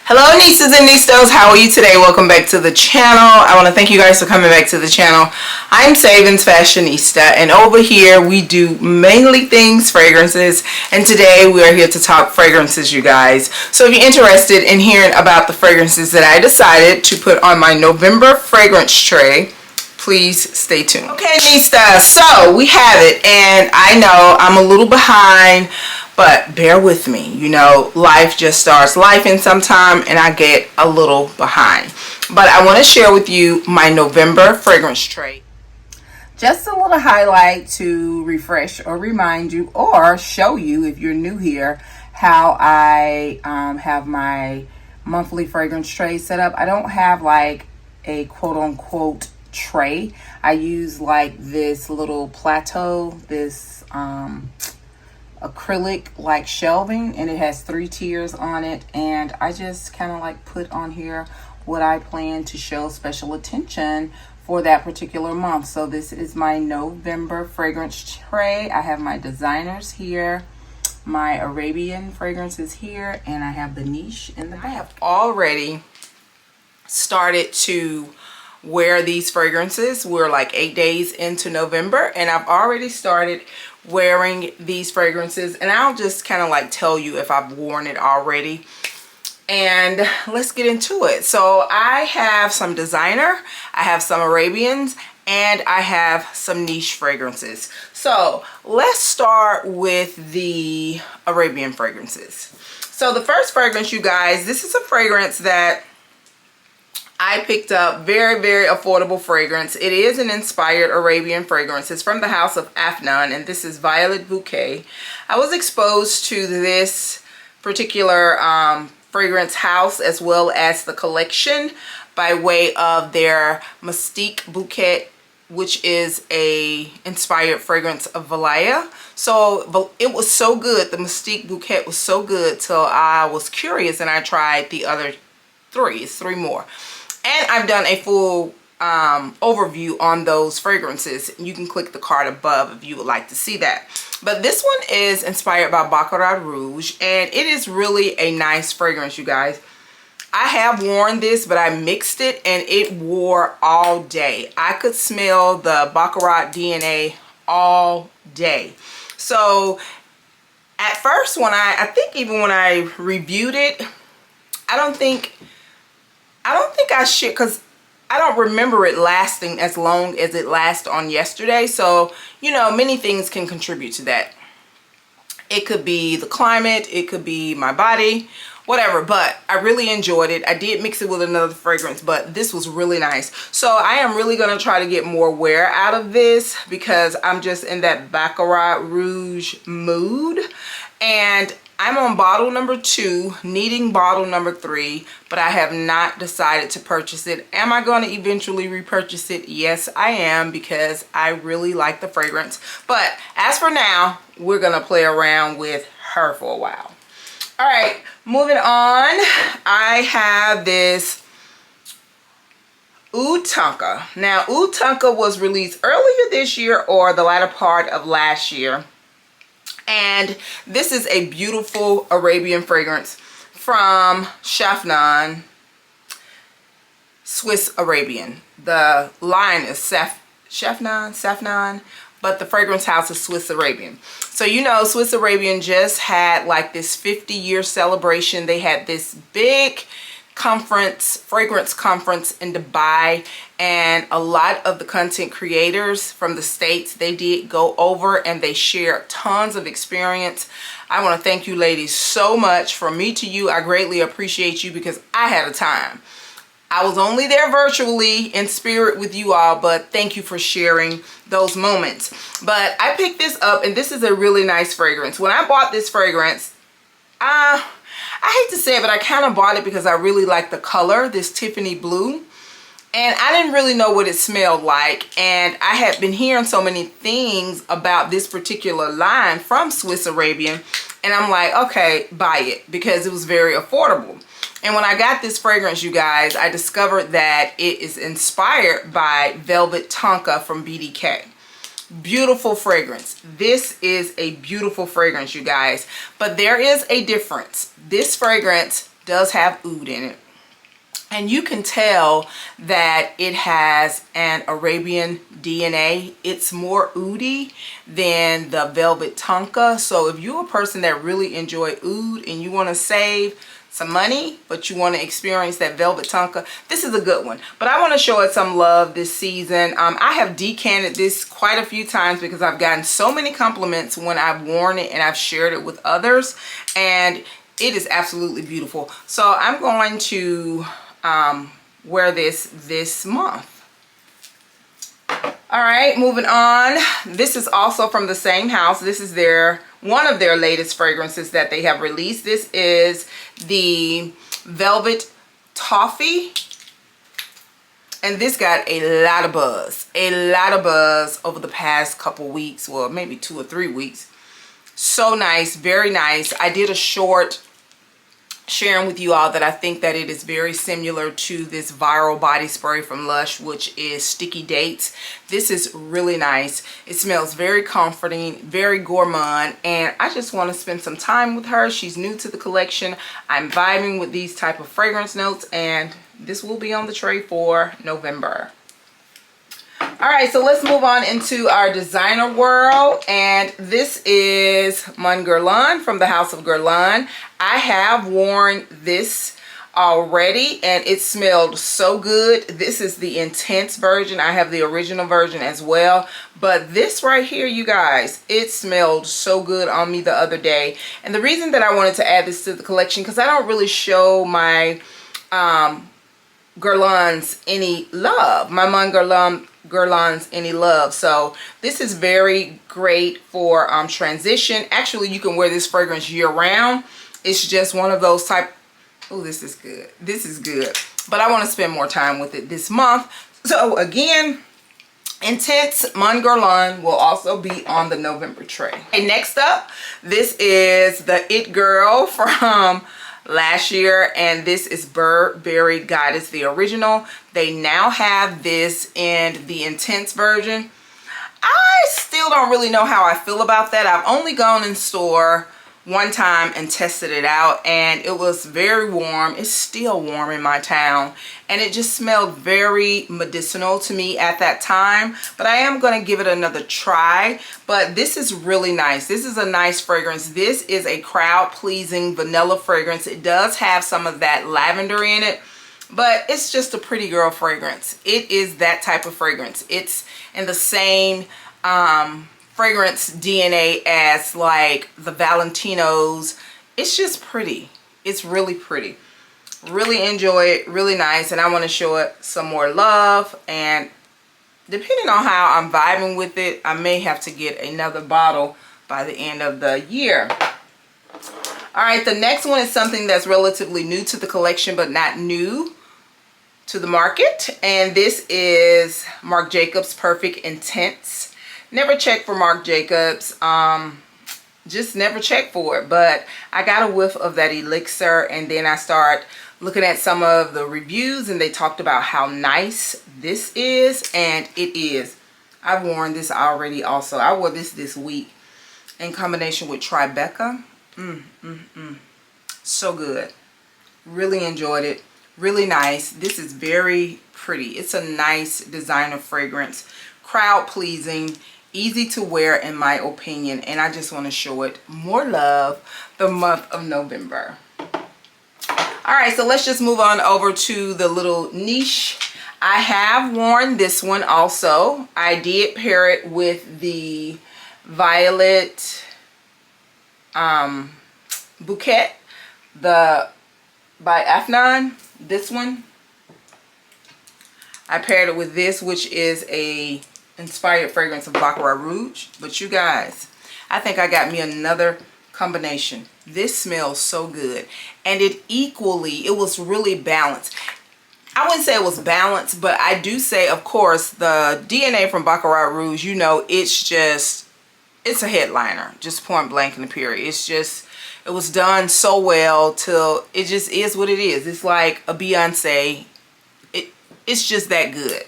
Hello Nistas and Nistas, how are you today? Welcome back to the channel. I want to thank you guys for coming back to the channel. I'm SavingsFashionista, and over here we do mainly things fragrances, and today we are here to talk fragrances, you guys. So if you're interested in hearing about the fragrances that I decided to put on my November fragrance tray, please stay tuned. Okay Nistas, so we have it, and I know I'm a little behind, but bear with me. You know, life just starts lifing sometime and I get a little behind. But I want to share with you my November fragrance tray. Just a little highlight to refresh or remind you or show you, if you're new here, how I have my monthly fragrance tray set up. I don't have like a quote-unquote tray. I use like this little plateau, this acrylic like shelving, and it has 3 tiers on it, and I just kind of like put on here what I plan to show special attention for that particular month. So this is my November fragrance tray. I have my designers here, my Arabian fragrances here, and I have the niche in the back. I have already started to wear these fragrances. We're like 8 days into November, and I've already started wearing these fragrances, and I'll just kind of like tell you if I've worn it already, and let's get into it. So I have some designer, I have some Arabians, and I have some niche fragrances. So let's start with the Arabian fragrances. So the first fragrance, you guys, this is a fragrance that I picked up. Very, very affordable fragrance. It is an inspired Arabian fragrance. It's from the house of Afnan, and this is Violet Bouquet. I was exposed to this particular fragrance house as well as the collection by way of their Mystique Bouquet, which is a inspired fragrance of Valaya. So it was so good. The Mystique Bouquet was so good till I was curious and I tried the other 3. It's 3 more. And I've done a full overview on those fragrances. You can click the card above if you would like to see that. But this one is inspired by Baccarat Rouge, and it is really a nice fragrance, you guys. I have worn this, but I mixed it and it wore all day. I could smell the Baccarat DNA all day. So at first, when I think even when I reviewed it, I don't think I should, because I don't remember it lasting as long as it lasted on yesterday. So, you know, many things can contribute to that. It could be the climate, it could be my body, whatever, but I really enjoyed it. I did mix it with another fragrance, but this was really nice. So I am really going to try to get more wear out of this because I'm just in that Baccarat Rouge mood. And I'm on bottle number 2, needing bottle number 3, but I have not decided to purchase it. Am I going to eventually repurchase it? Yes, I am, because I really like the fragrance. But as for now, we're going to play around with her for a while. All right, moving on. I have this Tonka. Now, Tonka was released earlier this year or the latter part of last year. And this is a beautiful Arabian fragrance from Afnan, Swiss Arabian. The line is Afnan, but the fragrance house is Swiss Arabian. So you know, Swiss Arabian just had like this 50-year celebration. They had this big fragrance conference in Dubai, and a lot of the content creators from the States, they did go over and they shared tons of experience. I want to thank you ladies so much. From me to you, I greatly appreciate you because I had a time. I was only there virtually in spirit with you all, but thank you for sharing those moments. But I picked this up, and this is a really nice fragrance. When I bought this fragrance, I hate to say it, but I kind of bought it because I really like the color, this Tiffany blue. And I didn't really know what it smelled like. And I had been hearing so many things about this particular line from Swiss Arabian. And I'm like, okay, buy it, because it was very affordable. And when I got this fragrance, you guys, I discovered that it is inspired by Velvet Tonka from BDK. Beautiful fragrance. This is a beautiful fragrance, you guys, but there is a difference. This fragrance does have oud in it. And you can tell that it has an Arabian DNA. It's more oudy than the velvet Tonka. So if you're a person that really enjoy oud and you want to save some money, but you want to experience that velvet Tonka, this is a good one. But I want to show it some love this season. I have decanted this quite a few times because I've gotten so many compliments when I've worn it and I've shared it with others, and it is absolutely beautiful. So I'm going to wear this month. All right, moving on. This is also from the same house. This is one of their latest fragrances that they have released. This is the Velvet Toffee. And this got a lot of buzz. A lot of buzz over the past couple weeks. Well, maybe 2 or 3 weeks. So nice, very nice. I did a short sharing with you all that I think that it is very similar to this viral body spray from Lush, which is Sticky Dates. This is really nice. It smells very comforting, very gourmand, and I just want to spend some time with her. She's new to the collection. I'm vibing with these type of fragrance notes, and this will be on the tray for November. All right, so let's move on into our designer world, and this is Guerlain from the house of Guerlain. I have worn this already and it smelled so good. This is the intense version. I have the original version as well, but this right here, you guys, it smelled so good on me the other day. And the reason that I wanted to add this to the collection, because I don't really show my Guerlain's any love, my Guerlain's any love. So this is very great for transition. Actually, you can wear this fragrance year round. It's just one of those type. Oh, this is good. This is good. But I want to spend more time with it this month. So again, Intense Guerlain will also be on the November tray. Okay, next up, this is the It Girl from last year, and this is Burberry Goddess, the original. They now have this in the intense version. I still don't really know how I feel about that. I've only gone in store one time and tested it out, and it was very warm. It's still warm in my town, and it just smelled very medicinal to me at that time. But I am going to give it another try. But this is really nice. This is a nice fragrance. This is a crowd-pleasing vanilla fragrance. It does have some of that lavender in it, but it's just a pretty girl fragrance. It is that type of fragrance. It's in the same fragrance DNA as like the Valentinos. It's just pretty. It's really pretty. Really enjoy it. Really nice. And I want to show it some more love. And depending on how I'm vibing with it, I may have to get another bottle by the end of the year. All right, the next one is something that's relatively new to the collection, but not new to the market. And this is Marc Jacobs Perfect Intense. Never check for Marc Jacobs, just never check for it. But I got a whiff of that elixir, and then I start looking at some of the reviews, and they talked about how nice this is, and it is. I've worn this already also. I wore this week in combination with Tribeca. So good. Really enjoyed it. Really nice. This is very pretty. It's a nice designer fragrance. Crowd pleasing. Easy to wear in my opinion, and I just want to show it more love the month of November. All right, so let's just move on over to the little niche. I have worn this one also. I did pair it with the Violet Bouquet by Afnan. This one, I paired it with this, which is a inspired fragrance of Baccarat Rouge. But you guys, I think I got me another combination. This smells so good, and it was really balanced. I wouldn't say it was balanced, but I do say, of course, the DNA from Baccarat Rouge, you know, it's a headliner, just point blank in the period. It was done so well till it just is what it is. It's like a Beyonce. It's just that good.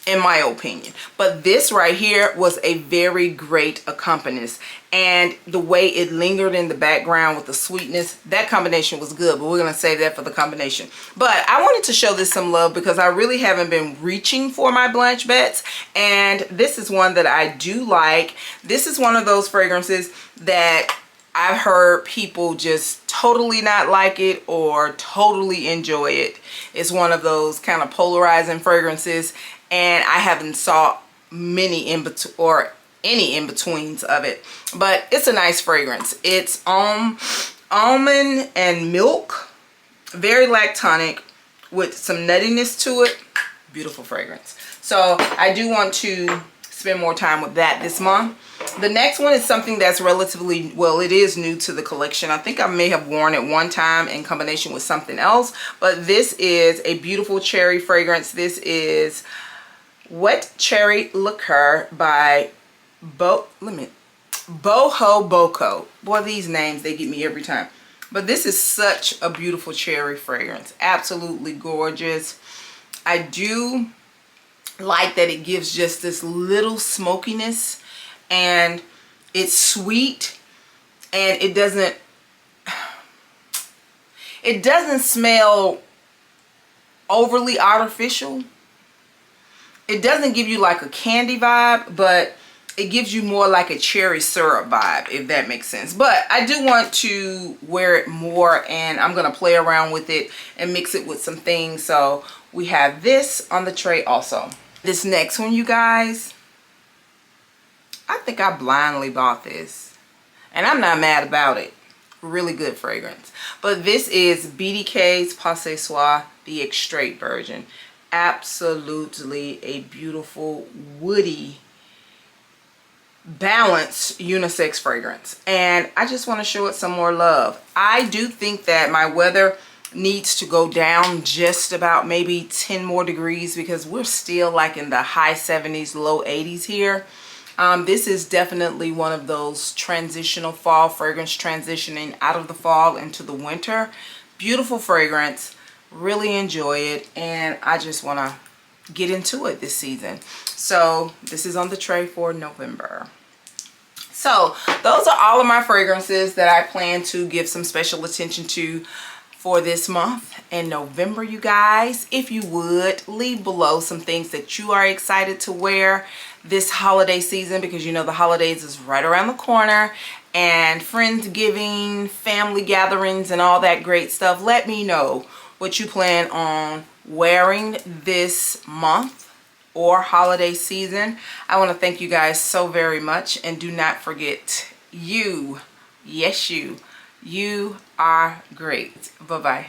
in my opinion. But this right here was a very great accompanist, and the way it lingered in the background with the sweetness, that combination was good, but we're gonna save that for the combination. But I wanted to show this some love because I really haven't been reaching for my Blanche Bets, and this is one that I do like. This is one of those fragrances that I've heard people just totally not like it or totally enjoy it. It's one of those kind of polarizing fragrances, and I haven't saw many in between or any in betweens of it. But it's a nice fragrance. It's almond and milk, very lactonic with some nuttiness to it. Beautiful fragrance. So I do want to spend more time with that this month. The next one is something that's relatively, well, it is new to the collection. I think I may have worn it one time in combination with something else, but this is a beautiful cherry fragrance. This is Wet Cherry Liqueur by BohoBoco. Boy, these names, they get me every time. But this is such a beautiful cherry fragrance. Absolutely gorgeous. I do like that it gives just this little smokiness, and it's sweet, and it doesn't smell overly artificial. It doesn't give you like a candy vibe, but it gives you more like a cherry syrup vibe, if that makes sense. But I do want to wear it more, and I'm gonna play around with it and mix it with some things. So we have this on the tray also. This next one, you guys, I think I blindly bought this, and I'm not mad about it. Really good fragrance. But this is BDK's Passe Soir, the Extrait version. Absolutely a beautiful, woody, balanced unisex fragrance, and I just want to show it some more love. I do think that my weather needs to go down just about maybe 10 more degrees, because we're still like in the high 70s, low 80s here. This is definitely one of those transitional fall fragrance, transitioning out of the fall into the winter. Beautiful fragrance, really enjoy it, and I just want to get into it this season. So this is on the tray for November. So those are all of my fragrances that I plan to give some special attention to for this month in November, you guys. If you would, leave below some things that you are excited to wear this holiday season, because you know the holidays is right around the corner, and Friendsgiving, family gatherings, and all that great stuff. Let me know what you plan on wearing this month or holiday season. I want to thank you guys so very much, and do not forget, you, yes you are great. Bye-bye.